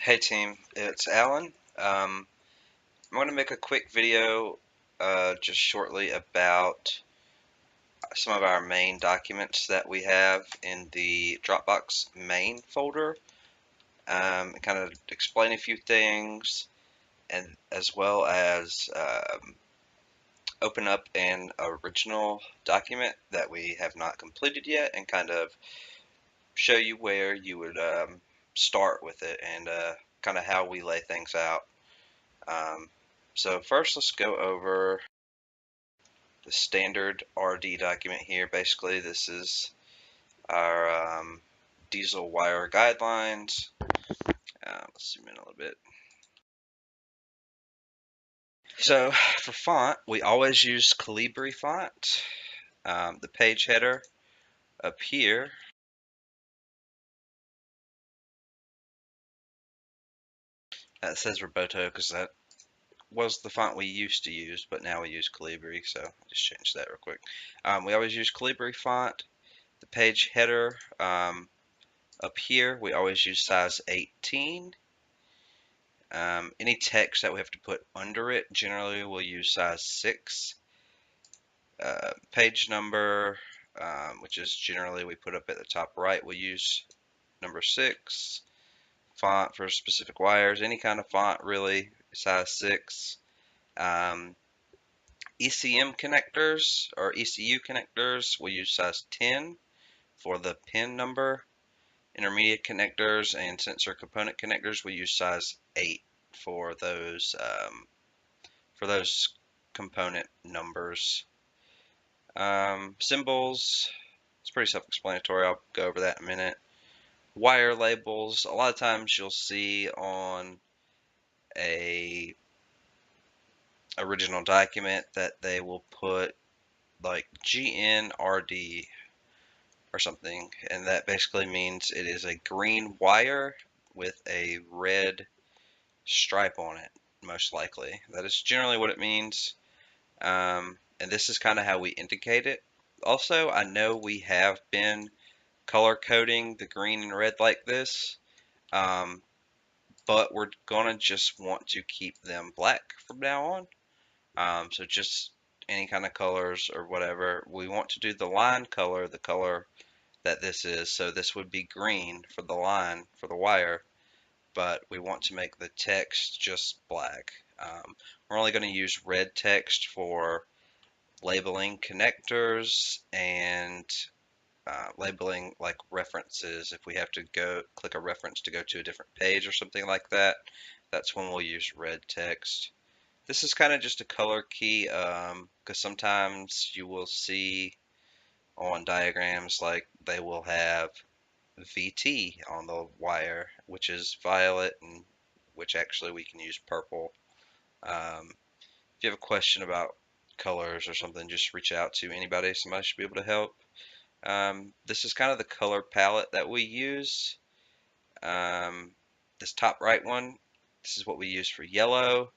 Hey team, it's Alan. I'm going to make a quick video just shortly about some of our main documents that we have in the Dropbox main folder, and kind of explain a few things, and as well as open up an original document that we have not completed yet and kind of show you where you would start with it and kind of how we lay things out. Um, so first, let's go over the standard RD document here. Basically, this is our diesel wire guidelines. Let's zoom in a little bit. So for font, we always use Calibri font. The page header up here that says Roboto because that was the font we used to use, but now we use Calibri, so I'll just change that real quick. We always use Calibri font. The page header up here, we always use size 18. Any text that we have to put under it, generally we'll use size 6. Page number, which is generally we put up at the top right, we'll use number 6. Font for specific wires, any kind of font really, size 6. ECM connectors or ECU connectors, we'll use size 10 for the pin number. Intermediate connectors and sensor component connectors, we use size 8 for those component numbers. Symbols, it's pretty self-explanatory. I'll go over that in a minute. Wire labels, a lot of times you'll see on a original document that they will put like GNRD or something, and that basically means it is a green wire with a red stripe on it, most likely. That is generally what it means. And this is kind of how we indicate it. Also, I know we have been color coding the green and red like this, um, but we're gonna just want to keep them black from now on. So just any kind of colors or whatever. We want to do the line color, the color that this is. So this would be green for the line, for the wire, but we want to make the text just black. We're only going to use red text for labeling connectors and labeling like references. If we have to go click a reference to go to a different page or something like that, that's when we'll use red text. This is kind of just a color key because sometimes you will see on diagrams like they will have VT on the wire, which is violet, and which actually we can use purple. If you have a question about colors or something, just reach out to anybody. Somebody should be able to help. This is kind of the color palette that we use. This top right one, this is what we use for yellow.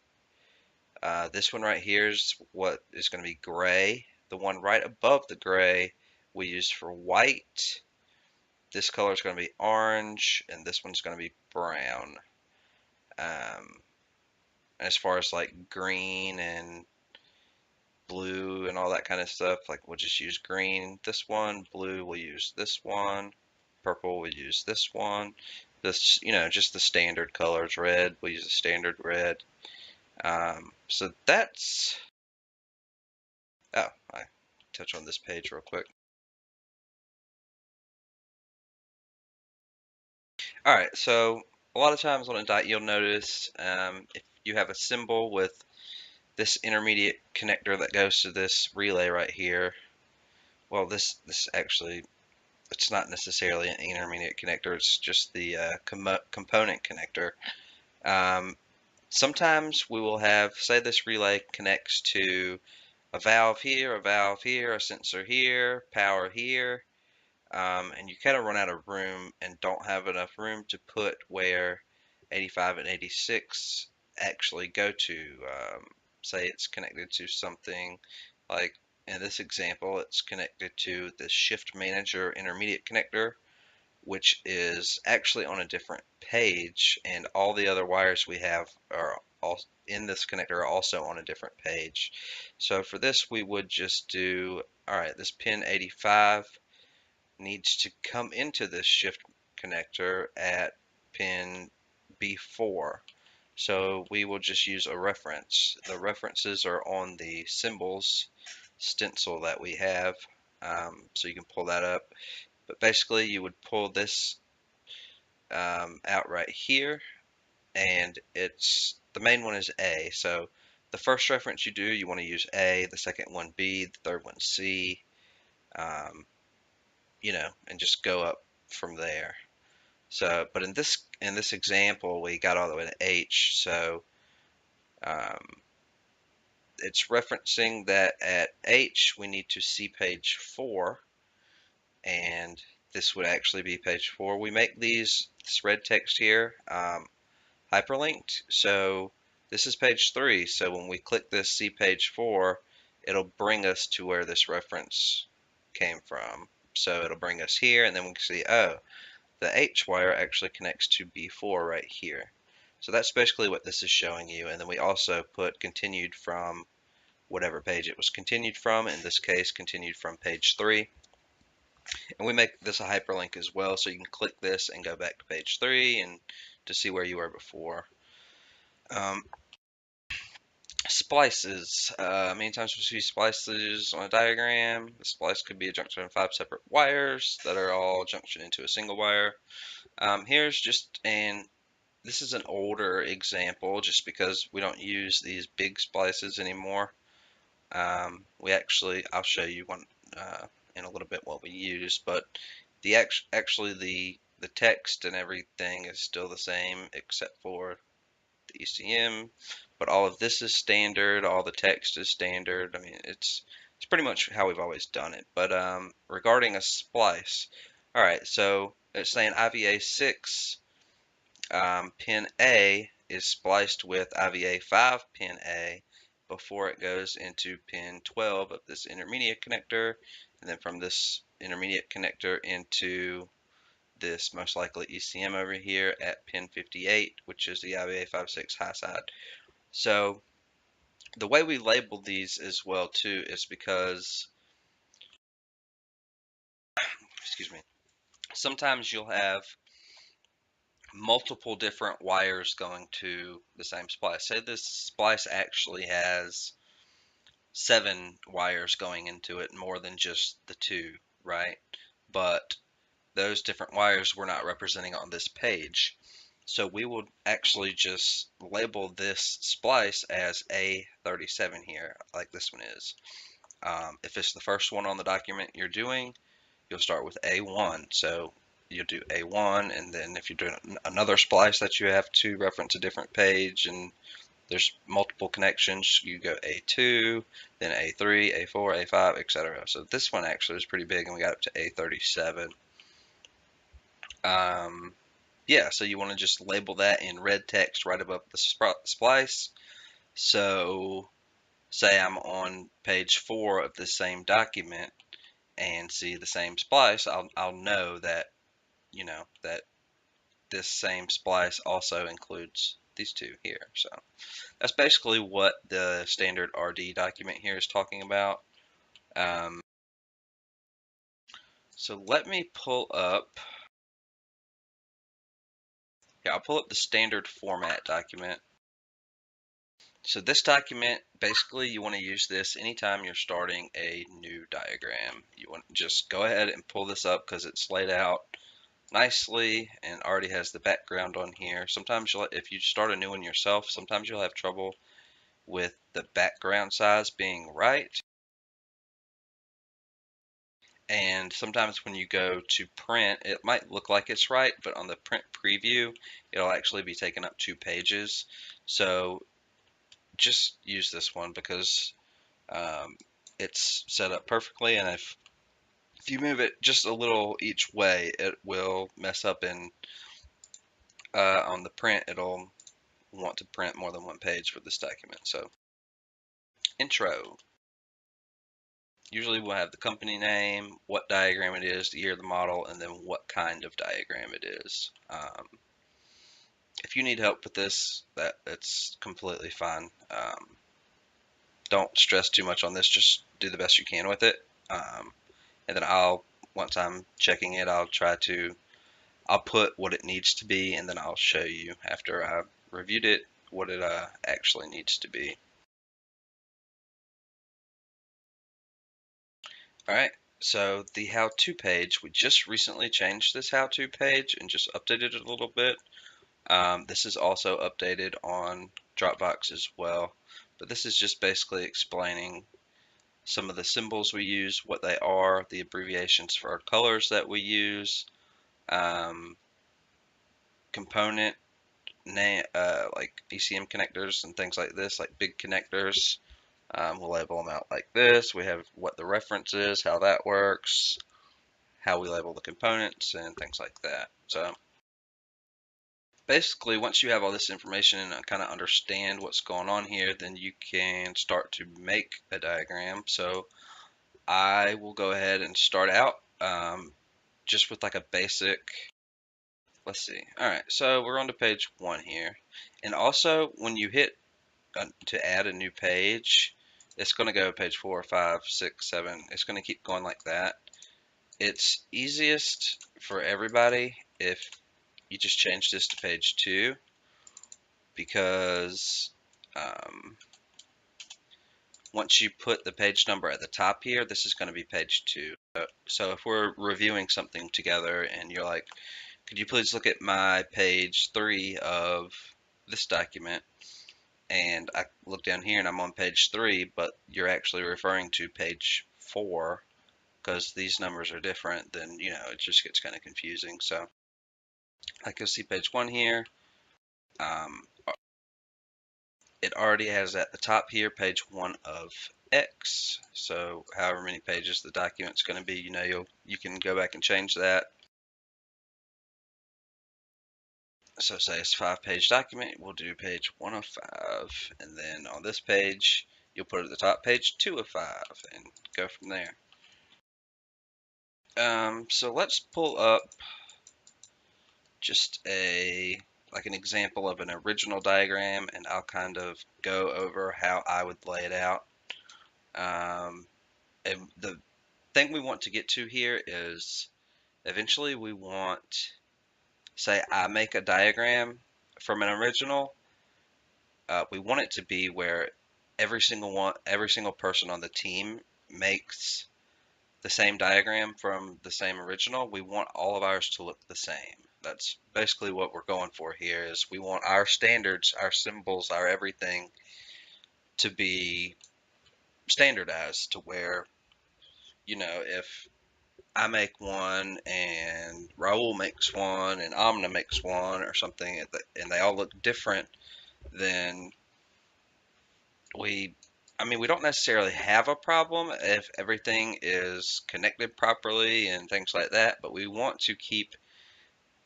This one right here is what is going to be gray. The one right above the gray we use for white. This color is going to be orange, and this one's going to be brown. As far as like green and blue and all that kind of stuff, like we'll just use green this one, blue we'll use this one, purple we'll use this one. This, just the standard colors. Red, we'll use the standard red. So that's, oh, I touch on this page real quick. All right, so a lot of times on a dot you'll notice if you have a symbol with this intermediate connector that goes to this relay right here. Well, this actually, it's not necessarily an intermediate connector, it's just the component connector. Sometimes we will have, say this relay connects to a valve here, a sensor here, power here, and you kind of run out of room and don't have enough room to put where 85 and 86 actually go to. Say it's connected to something like, in this example, it's connected to the shift manager intermediate connector. which is actually on a different page, and all the other wires we have are all in this connector are also on a different page. So for this, we would just do, all right, this pin 85 needs to come into this shift connector at pin B4. So we will just use a reference. The references are on the symbols stencil that we have, so you can pull that up. But basically, you would pull this out right here, and it's the main one is A. So the first reference you do, you want to use A, the second one B, the third one C, um, and just go up from there. So, but in this example, we got all the way to H. So um, it's referencing that at H we need to see page 4, and this would actually be page 4. We make this red text here hyperlinked. So this is page 3. So when we click this see page 4, it'll bring us to where this reference came from. So it'll bring us here, and then we can see, oh, the H wire actually connects to B4 right here. So that's basically what this is showing you. And then we also put continued from whatever page it was continued from. In this case, continued from page 3. And we make this a hyperlink as well, so you can click this and go back to page 3 and to see where you were before. Um, Splices. Many times we see splices on a diagram. The splice could be a junction of 5 separate wires that are all junctioned into a single wire. Here's just this is an older example just because we don't use these big splices anymore. I'll show you one in a little bit what we use, but actually the text and everything is still the same except for the ECM, but all of this is standard, all the text is standard. I mean, it's pretty much how we've always done it. But regarding a splice, all right, so it's saying IVA 6 pin A is spliced with IVA 5 pin A before it goes into pin 12 of this intermediate connector, and then from this intermediate connector into this most likely ECM over here at pin 58, which is the IVA 56 high side. So the way we label these as well too is because, excuse me, sometimes you'll have multiple different wires going to the same splice. Say this splice actually has 7 wires going into it, more than just the 2, right? But those different wires we're not representing on this page. So we will actually just label this splice as A37 here, like this one is. If it's the first one on the document you're doing, you'll start with A1. So you'll do A1, and then if you're doing another splice that you have to reference a different page and there's multiple connections, you go A2, then A3, A4, A5, etc. So this one actually is pretty big, and we got up to A37. Yeah, so you want to just label that in red text right above the splice. So say I'm on page 4 of the same document and see the same splice, I'll know that, that this same splice also includes these two here. So that's basically what the standard RD document here is talking about. Um, so let me pull up, yeah, I'll pull up the standard format document. So this document, basically you want to use this anytime you're starting a new diagram. You want to just go ahead and pull this up because it's laid out nicely and already has the background on here. Sometimes if you start a new one yourself, sometimes you'll have trouble with the background size being right. And sometimes when you go to print, it might look like it's right, but on the print preview, it'll actually be taking up 2 pages. So just use this one because it's set up perfectly, and if you move it just a little each way, it will mess up, and on the print, it'll want to print more than 1 page for this document. So intro. Usually we'll have the company name, what diagram it is, the year of the model, and then what kind of diagram it is. If you need help with this, that's completely fine. Don't stress too much on this. Just do the best you can with it. And then once I'm checking it, I'll put what it needs to be, and then I'll show you after I reviewed it what it actually needs to be. All right. So the how-to page, we just recently changed this how-to page and just updated it a little bit. This is also updated on Dropbox as well, but this is just basically explaining some of the symbols we use, what they are, the abbreviations for our colors that we use, um, component name, like ECM connectors and things like this, like big connectors. We'll label them out like this. We have what the reference is, how that works, how we label the components, and things like that. So basically, once you have all this information and kind of understand what's going on here, then you can start to make a diagram. So I will go ahead and start out just with like a basic, let's see. All right, so we're on to page 1 here. And also, when you hit to add a new page, it's going to go page 4, 5, 6, 7. It's going to keep going like that. It's easiest for everybody if you just change this to page 2 because um, once you put the page number at the top here, this is going to be page 2. So if we're reviewing something together and you're like, could you please look at my page 3 of this document? And I look down here and I'm on page 3, but you're actually referring to page 4 because these numbers are different, then it just gets kind of confusing. So I can see page 1 here. Um, it already has at the top here page 1 of X. So however many pages the document's going to be, you can go back and change that. So say it's a 5-page document, we'll do page 1 of 5, and then on this page you'll put at the top page 2 of 5 and go from there. So let's pull up just like an example of an original diagram, and I'll kind of go over how I would lay it out. And the thing we want to get to here is eventually we want, say I make a diagram from an original, we want it to be where every single person on the team makes the same diagram from the same original. We want all of ours to look the same. That's basically what we're going for here is we want our standards, our symbols, our everything to be standardized to where, if I make one and Raul makes one and Amna makes one or something and they all look different, then we we don't necessarily have a problem if everything is connected properly and things like that, but we want to keep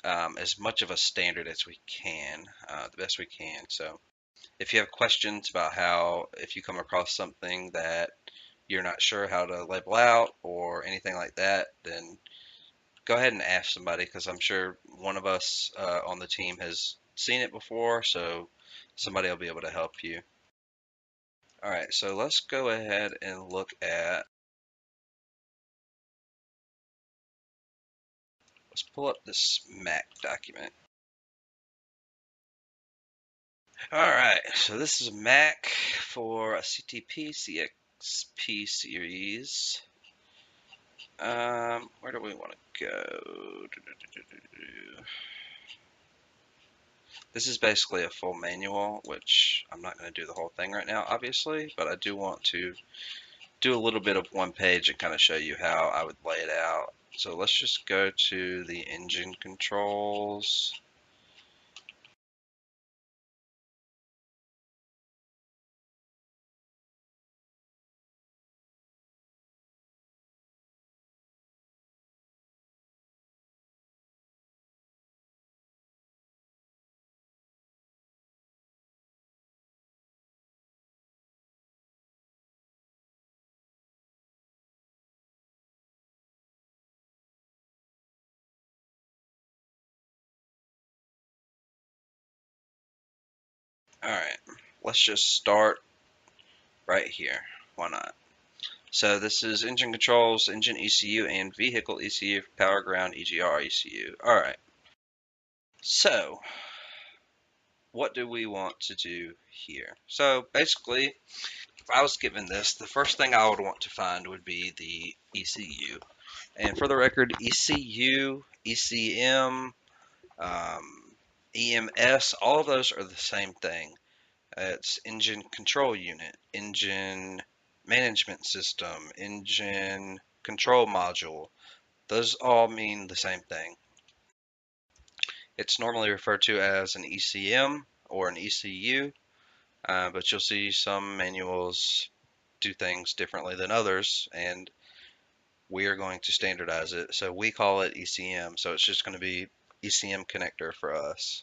as much of a standard as we can, the best we can. So if you have questions about if you come across something that you're not sure how to label out or anything like that, then go ahead and ask somebody because I'm sure one of us on the team has seen it before, so somebody will be able to help you. All right, so let's go ahead and look at, let's pull up this Mac document. All right, so this is a Mac for a CTP CXP series. Where do we want to go? This is basically a full manual, which I'm not going to do the whole thing right now, obviously, but I do want to do a little bit of one page and kind of show you how I would lay it out. So let's just go to the engine controls. Alright, let's just start right here. Why not? So this is engine controls, engine ECU, and vehicle ECU, power ground, EGR ECU. Alright, so what do we want to do here? So basically, if I was given this, the first thing I would want to find would be the ECU. And for the record, ECU, ECM, EMS, all of those are the same thing. It's engine control unit, engine management system, engine control module. Those all mean the same thing. It's normally referred to as an ECM or an ECU, but you'll see some manuals do things differently than others, and we are going to standardize it. So we call it ECM, so it's just going to be ECM connector for us,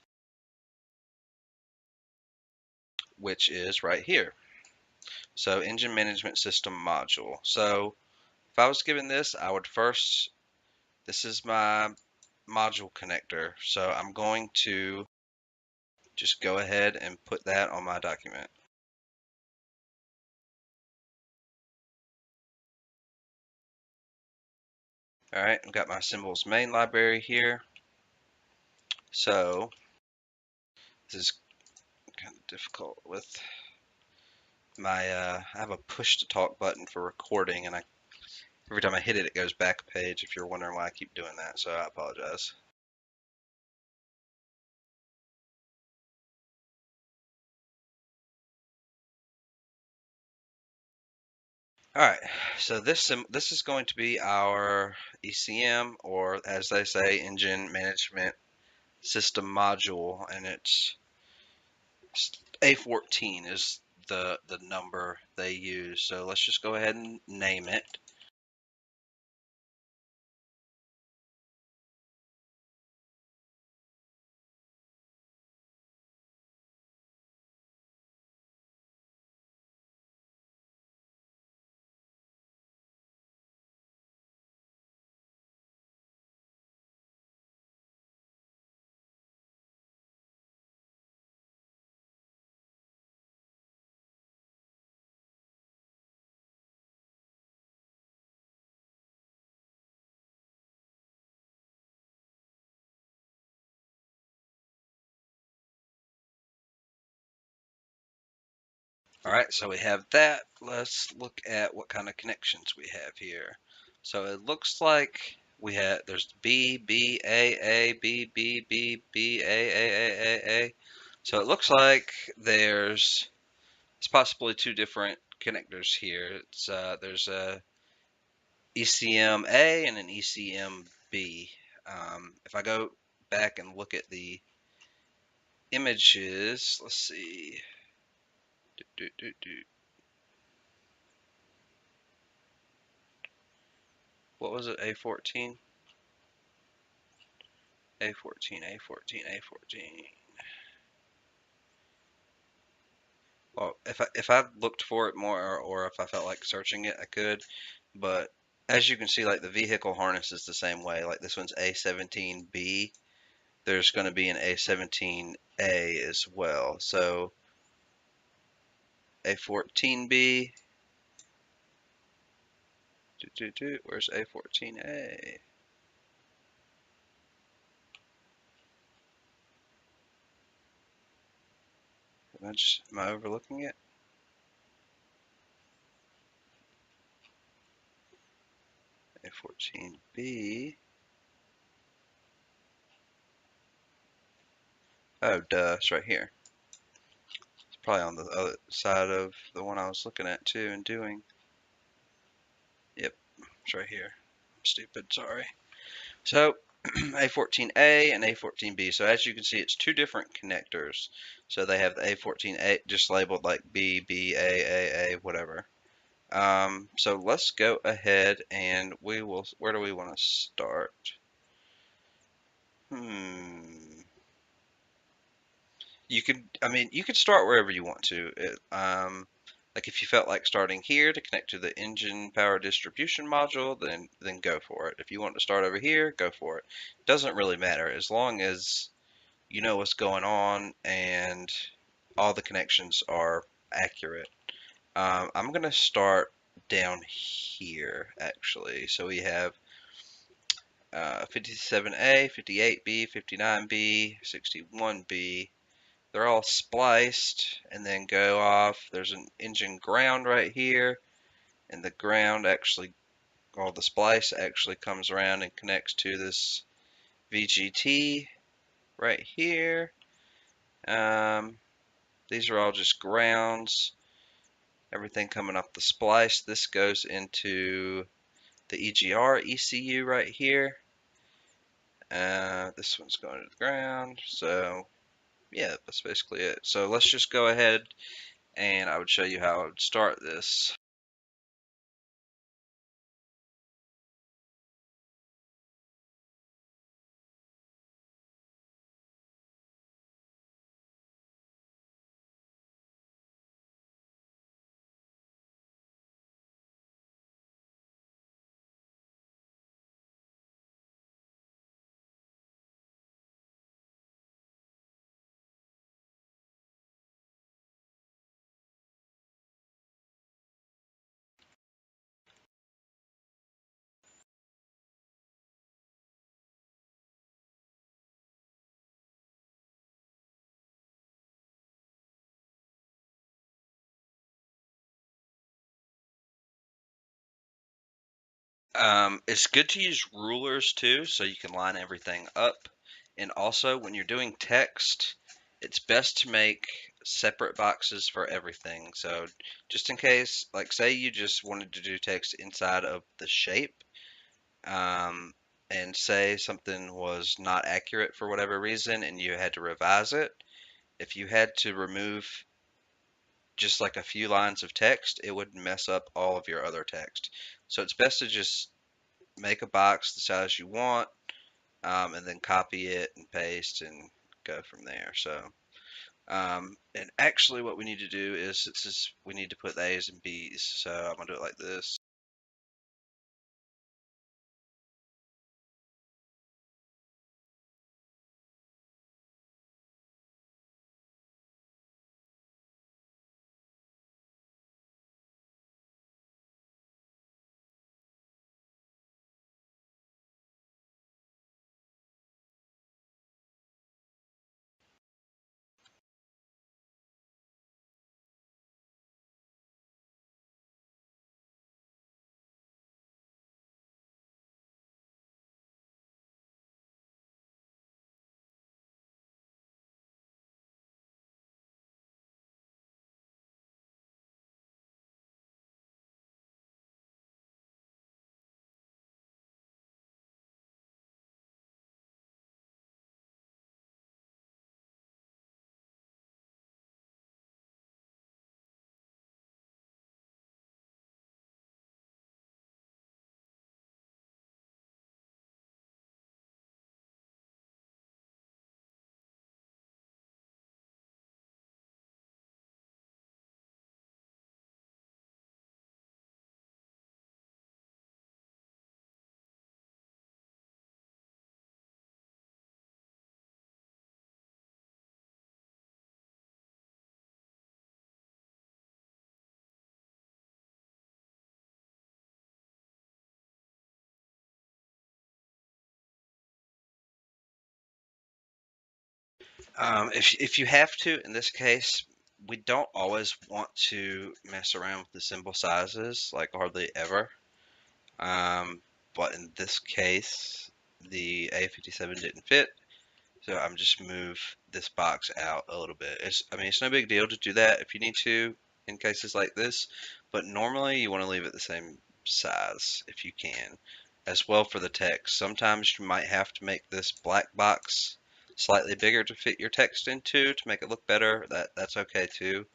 which is right here. So engine management system module. So if I was given this, I would first, this is my module connector. So I'm going to just go ahead and put that on my document. All right, I've got my symbols main library here. So this is kind of difficult with my, I have a push to talk button for recording, and every time I hit it, it goes back a page, if you're wondering why I keep doing that, so I apologize. Alright, so this is going to be our ECM, or as they say, Engine Management System Module, and it's A14 is the number they use. So let's just go ahead and name it. Alright, so we have that. Let's look at what kind of connections we have here. So it looks like there's B, B, A, B, B, B, B, A. So it looks like it's possibly two different connectors here. There's a ECM A and an ECM B. If I go back and look at the images, let's see. Do, do, do, do. What was it? A14? A14, A14, A14. Well, if I looked for it more, or if I felt like searching it, I could. But as you can see, like the vehicle harness is the same way. Like this one's A17B. There's going to be an A17A as well. So A14B. Where's A14A? Am I overlooking it? A14B. Oh, duh, it's right here. It's probably on the other side of the one I was looking at too and doing. Yep, it's right here. I'm stupid, sorry. So A14A and A14B. So as you can see, it's two different connectors. So they have the A14A just labeled like B, B, A, whatever. So let's go ahead and where do we want to start? You could start wherever you want to. Like if you felt like starting here to connect to the engine power distribution module, then go for it. If you want to start over here, go for it. Doesn't really matter as long as you know what's going on and all the connections are accurate. I'm gonna start down here actually. So we have 57A, 58B, 59B, 61B. They're all spliced and then go off. There's an engine ground right here, and the ground actually, or the splice actually comes around and connects to this VGT right here. Um, these are all just grounds. Everything coming off the splice. This goes into the EGR ECU right here. This one's going to the ground. So yeah, that's basically it. So let's just go ahead and I would show you how I would start this. It's good to use rulers too, so you can line everything up. And also, when you're doing text, it's best to make separate boxes for everything. So, just in case, like, say you just wanted to do text inside of the shape, um, and say something was not accurate for whatever reason and you had to revise it, if you had to remove just like a few lines of text, it would mess up all of your other text. So, it's best to just make a box the size you want, and then copy it and paste and go from there. So, and actually, what we need to do is we need to put the A's and B's. So I'm gonna do it like this. If you have to, in this case, we don't always want to mess around with the symbol sizes, like hardly ever. Um, but in this case, the A57 didn't fit, so I'm just move this box out a little bit. I mean, it's no big deal to do that if you need to in cases like this, but normally you want to leave it the same size if you can. As well for the text. Sometimes you might have to make this black box slightly bigger to fit your text into to make it look better. That's okay too.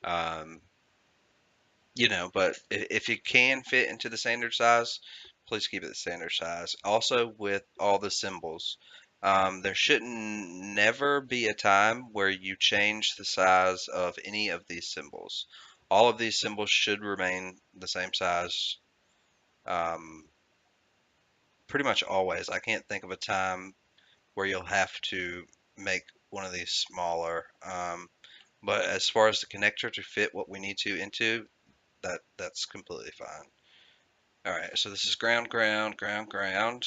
Um, but if you can fit into the standard size, please keep it the standard size. Also, with all the symbols, there shouldn't never be a time where you change the size of any of these symbols. All of these symbols should remain the same size, um, pretty much always. I can't think of a time where you'll have to make one of these smaller. But as far as the connector to fit what we need to into, that's completely fine. All right, so this is ground, ground, ground, ground.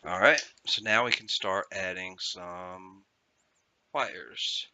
All right, so now we can start adding some wires.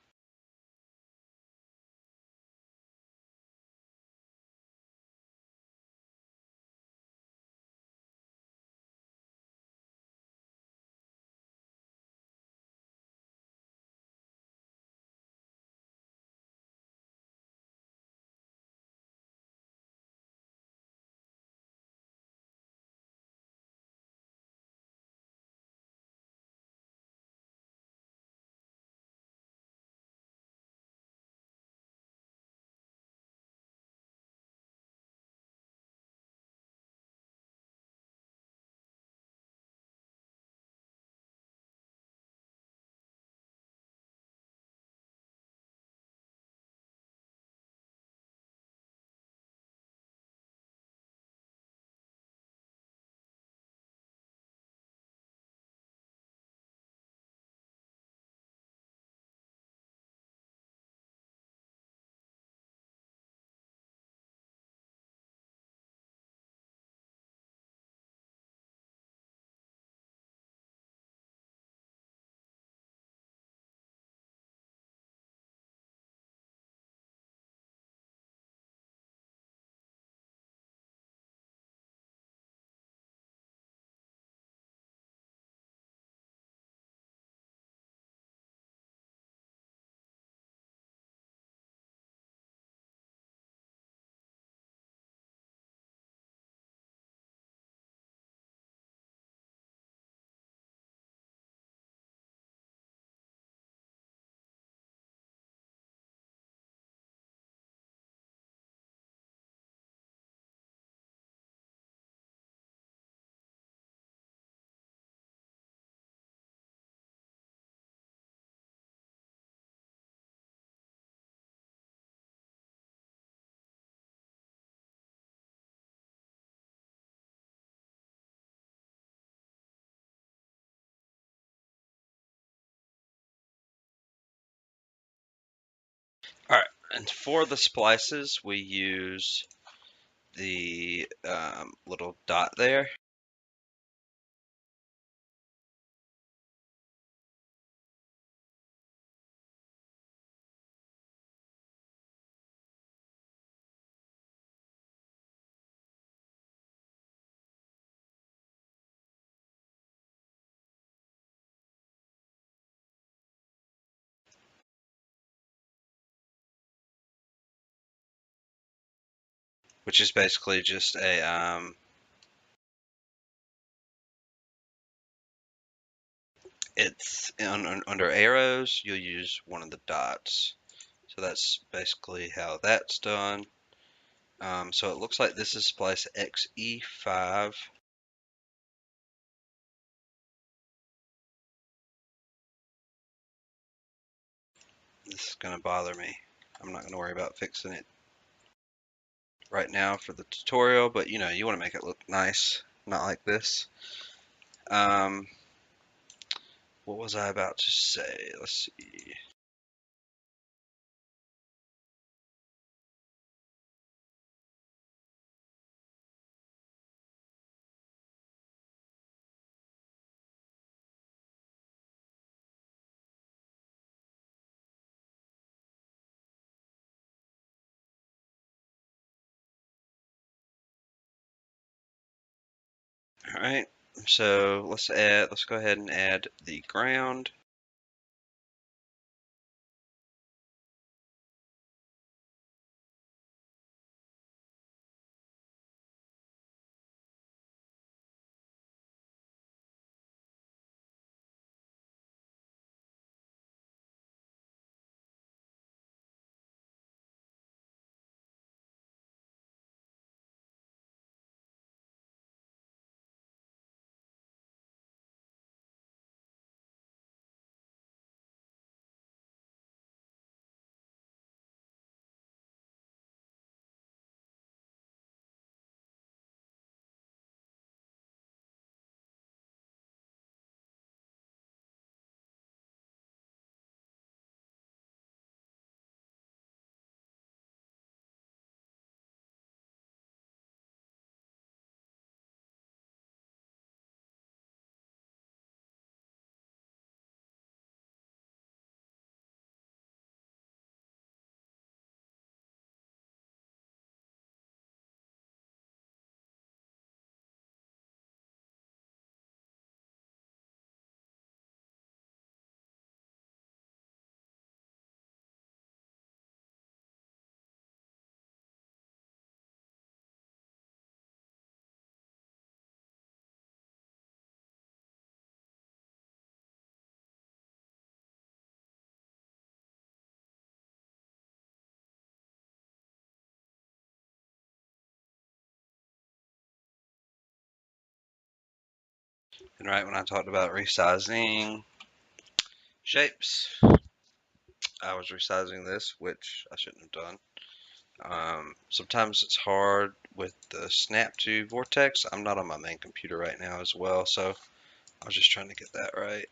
All right, and for the splices, we use the little dot there, which is basically just a it's under arrows, you'll use one of the dots. So that's basically how that's done. So it looks like this is splice XE5. This is going to bother me. I'm not going to worry about fixing it right now for the tutorial, but you know, you want to make it look nice, not like this. Um, what was I about to say? Let's see. All right, so let's go ahead and add the ground. And right when I talked about resizing shapes, I was resizing this, which I shouldn't have done. Sometimes it's hard with the snap to vortex. I'm not on my main computer right now as well, so I was just trying to get that right.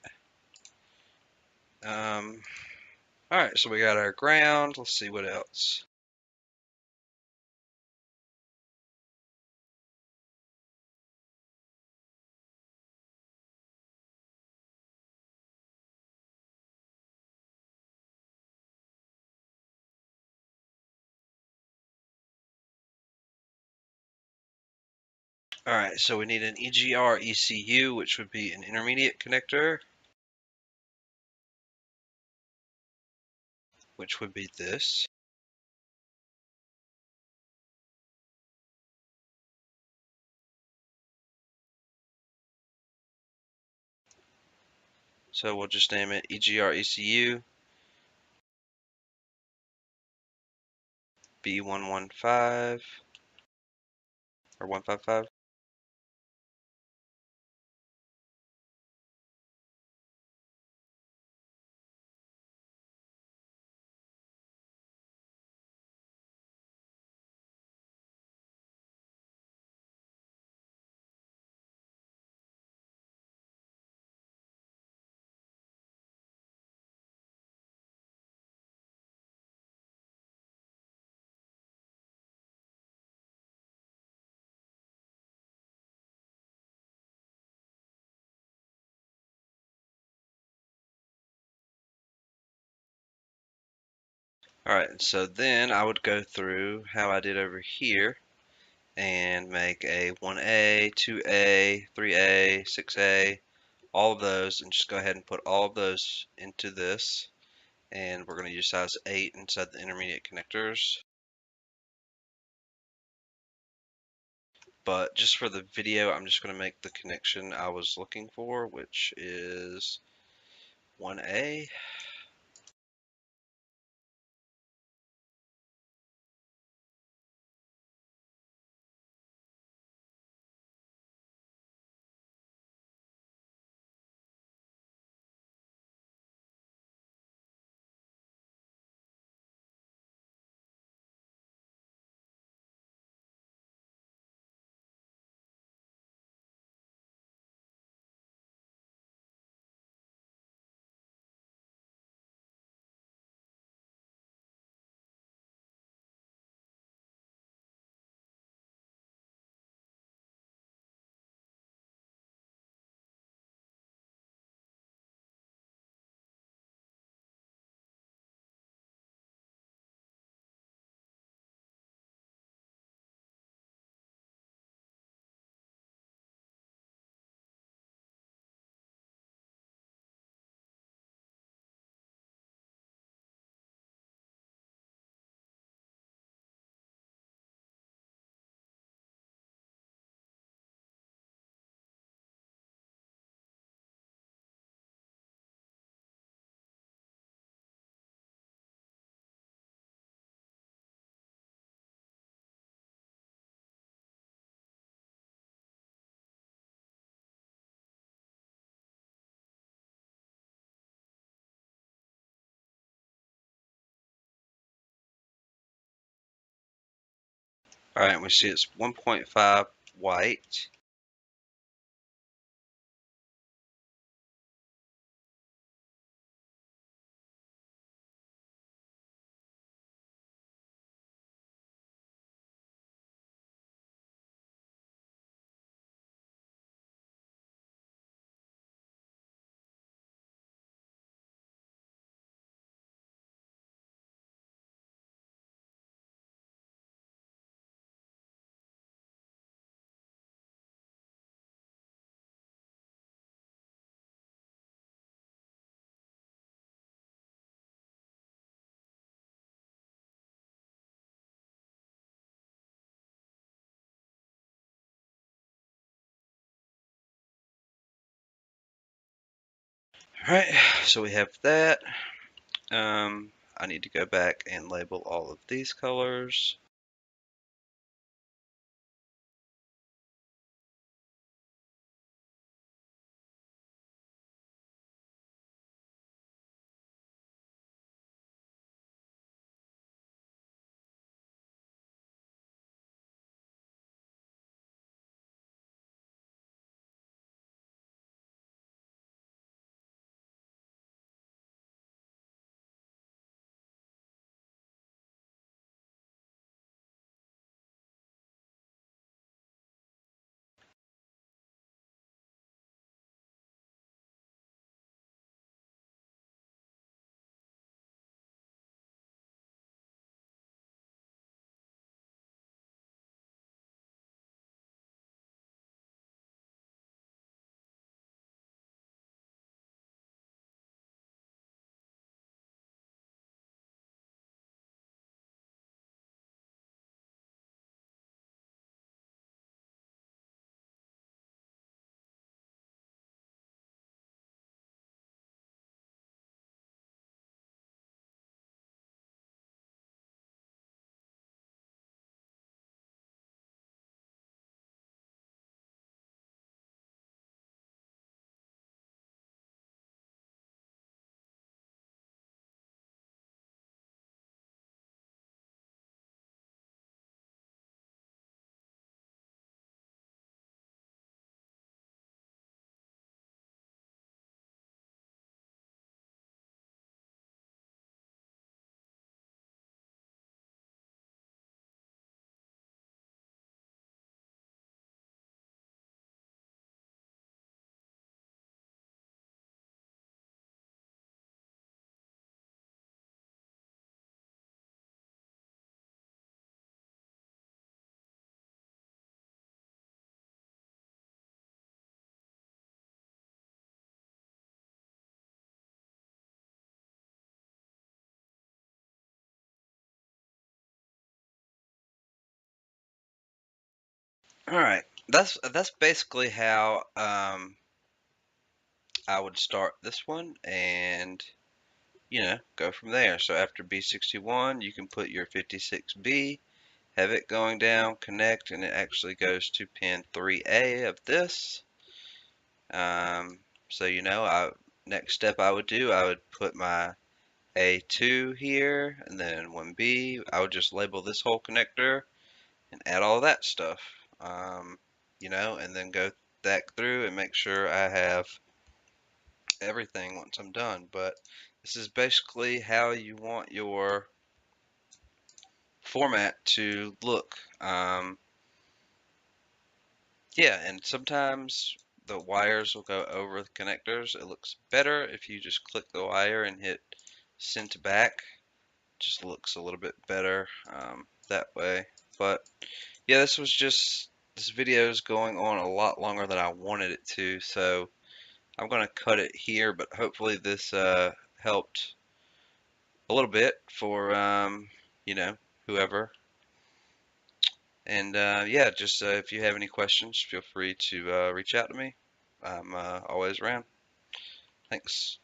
Alright, so we got our ground. Let's see what else. Alright, so we need an EGR ECU, which would be an intermediate connector, which would be this. So we'll just name it EGR ECU B115 or 155. Alright, so then I would go through how I did over here and make a 1A, 2A, 3A, 6A, all of those, and just go ahead and put all of those into this. And we're going to use size 8 inside the intermediate connectors. But just for the video, I'm just going to make the connection I was looking for, which is 1A. Alright, we see it's 1.5 white. Alright, so we have that. I need to go back and label all of these colors. All right, that's basically how I would start this one, and go from there. So after B61, you can put your 56B, have it going down, connect, and it actually goes to pin 3A of this. Um, so next step I would do, I would put my A2 here, and then 1B. I would just label this whole connector and add all that stuff. And then go back through and make sure I have everything once I'm done. But this is basically how you want your format to look. Yeah, and sometimes the wires will go over the connectors. It looks better if you just click the wire and hit send to back. Just looks a little bit better that way. But yeah, this video is going on a lot longer than I wanted it to, so I'm gonna cut it here. But hopefully this helped a little bit for whoever. And yeah, just if you have any questions, feel free to reach out to me. I'm always around. Thanks.